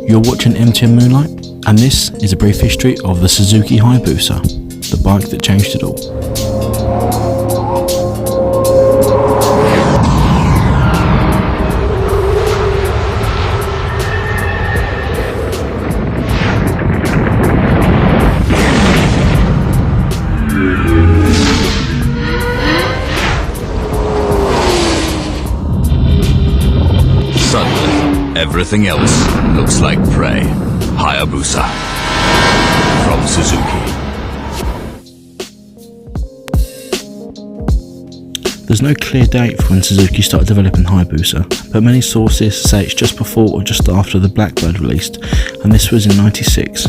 You're watching MTN Moonlight, and this is a brief history of the Suzuki Hayabusa, the bike that changed it all. Suddenly, everything else looks like prey. Hayabusa from Suzuki. There's no clear date for when Suzuki started developing Hayabusa, but many sources say it's just before or just after the Blackbird released, and this was in '96.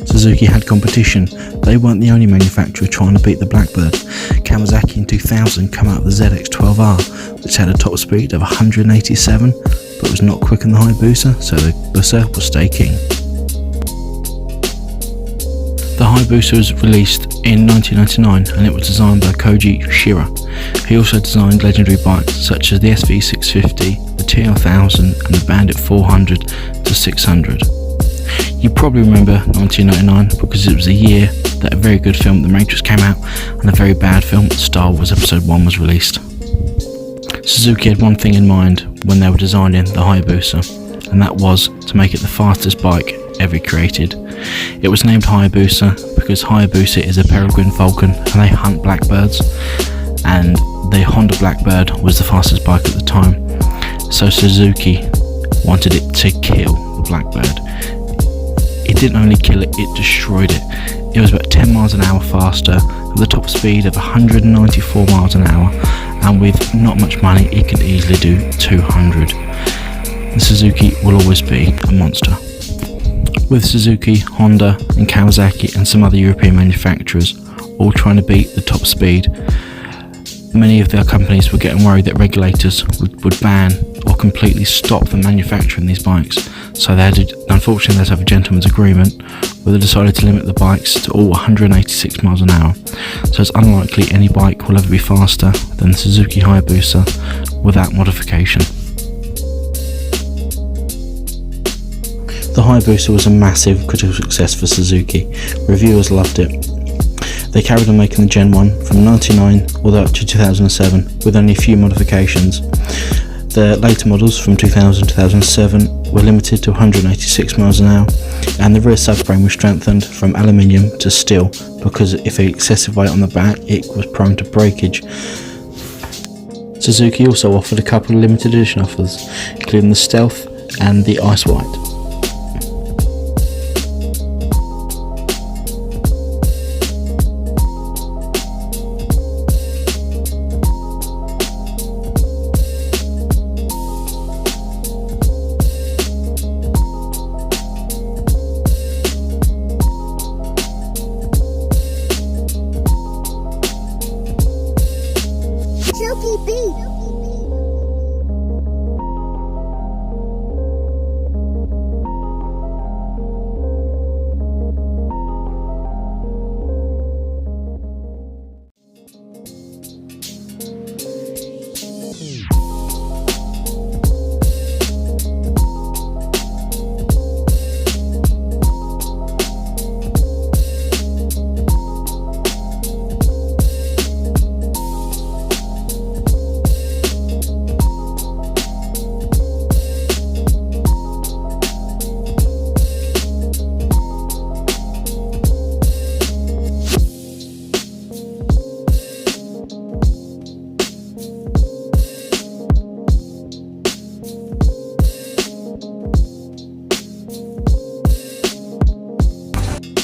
Suzuki had competition. They weren't the only manufacturer trying to beat the Blackbird. Kawasaki in 2000 came out with the ZX-12R, which had a top speed of 187, but was not quicker than the Hayabusa, so the Berserker will stay king. The Hayabusa was released in 1999, and it was designed by Koji Shira. He also designed legendary bikes such as the SV650, the TL1000 and the Bandit 400 to 600. You probably remember 1999 because it was the year that a very good film, The Matrix, came out, and a very bad film, Star Wars Episode 1, was released. Suzuki had one thing in mind when they were designing the Hayabusa, and that was to make it the fastest bike ever created. It was named Hayabusa because Hayabusa is a peregrine falcon and they hunt blackbirds, and the Honda Blackbird was the fastest bike at the time, so Suzuki wanted it to kill the Blackbird. It didn't only kill it, it destroyed it. It was about 10 miles an hour faster, with a top speed of 194 miles an hour, and with not much money it could easily do 200. The Suzuki will always be a monster. With Suzuki, Honda and Kawasaki and some other European manufacturers all trying to beat the top speed, many of their companies were getting worried that regulators would ban or completely stop them manufacturing these bikes. So unfortunately they had to have a gentleman's agreement where they decided to limit the bikes to all 186 miles an hour. So it's unlikely any bike will ever be faster than the Suzuki Hayabusa without modification. The Hayabusa was a massive critical success for Suzuki. Reviewers loved it. They carried on making the Gen 1 from 99 all the way up to 2007 with only a few modifications. The later models from 2000 to 2007 were limited to 186 miles an hour, and the rear subframe was strengthened from aluminium to steel because if excessive weight on the back it was prone to breakage. Suzuki also offered a couple of limited edition offers, including the Stealth and the Ice White.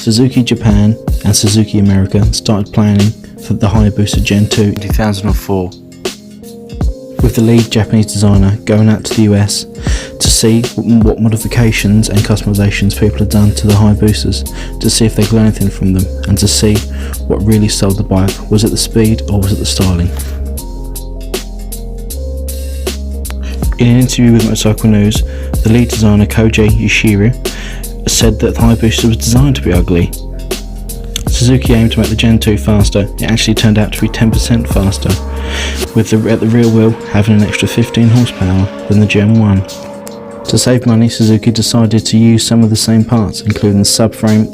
Suzuki Japan and Suzuki America started planning for the Hayabusa Gen 2 in 2004, with the lead Japanese designer going out to the US to see what modifications and customizations people had done to the Hayabusas, to see if they could learn anything from them, and to see what really sold the bike. Was it the speed or was it the styling? In an interview with Motorcycle News, the lead designer Koji Ishiro said that the Hayabusa was designed to be ugly. Suzuki aimed to make the Gen 2 faster. It actually turned out to be 10% faster, with the rear wheel having an extra 15 horsepower than the Gen 1. To save money, Suzuki decided to use some of the same parts, including the subframe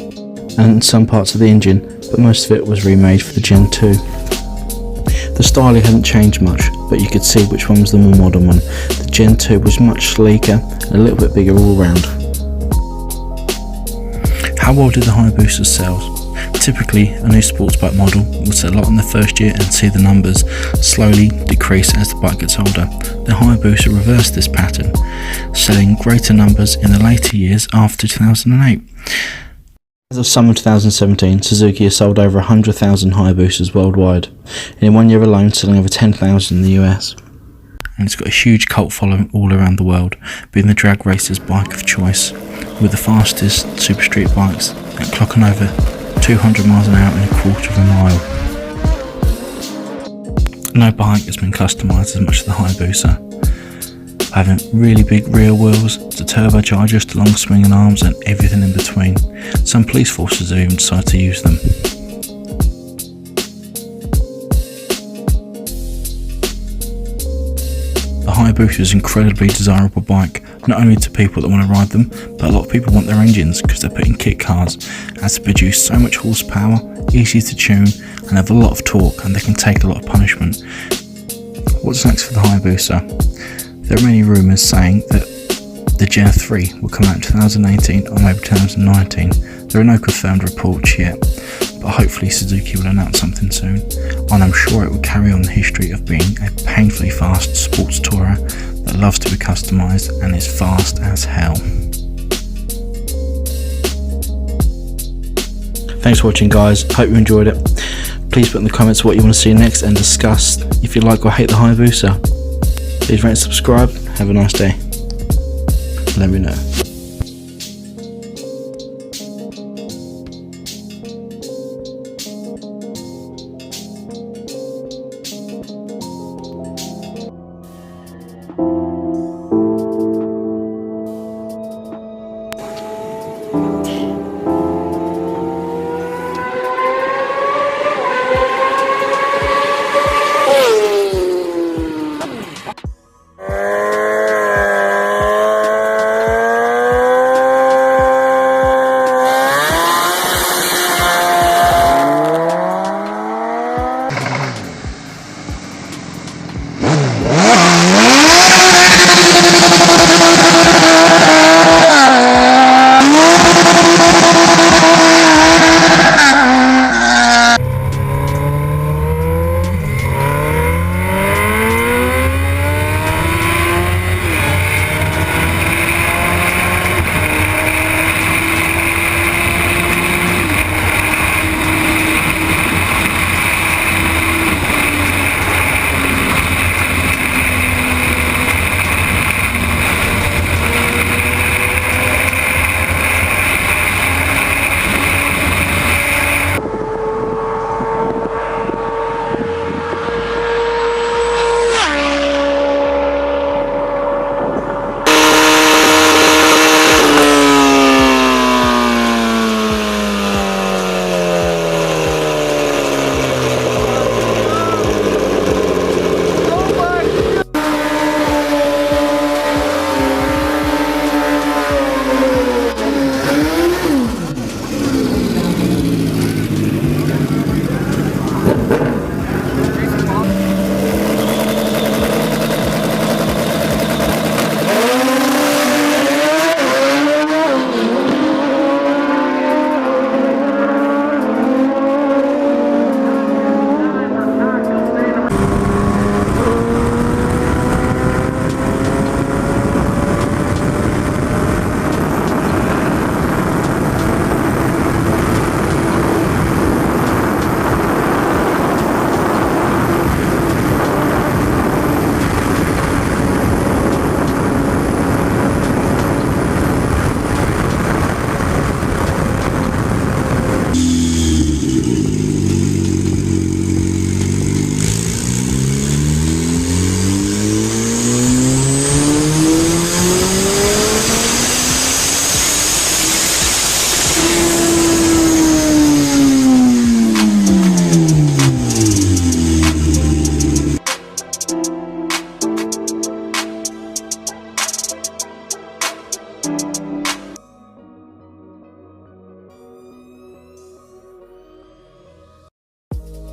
and some parts of the engine, but most of it was remade for the Gen 2. The styling hadn't changed much, but you could see which one was the more modern one. The Gen 2 was much sleeker and a little bit bigger all round. How well did the Hayabusa sell? Typically, a new sports bike model will sell a lot in the first year and see the numbers slowly decrease as the bike gets older. The Hayabusa reversed this pattern, selling greater numbers in the later years after 2008. As of summer 2017, Suzuki has sold over 100,000 Hayabusas worldwide, and in 1 year alone selling over 10,000 in the US. And it's got a huge cult following all around the world, being the drag racer's bike of choice, with the fastest super street bikes at clocking over 200 miles an hour in a quarter of a mile. No bike has been customised as much as the Hayabusa, having really big rear wheels, to turbochargers to long swinging arms and everything in between. Some police forces have even decided to use them. The Hayabusa is an incredibly desirable bike, not only to people that want to ride them, but a lot of people want their engines because they're put in kit cars, as they produce so much horsepower, easy to tune, and have a lot of torque, and they can take a lot of punishment. What's next for the Hayabusa? There are many rumours saying that the Gen 3 will come out in 2018 or maybe 2019. There are no confirmed reports yet, but hopefully Suzuki will announce something soon, and I'm sure it will carry on the history of being a painfully fast sports tourer that loves to be customised and is fast as hell. Thanks for watching, guys. Hope you enjoyed it. Please put in the comments what you want to see next and discuss if you like or hate the Hayabusa. Please rate and subscribe. Have a nice day. Let me know.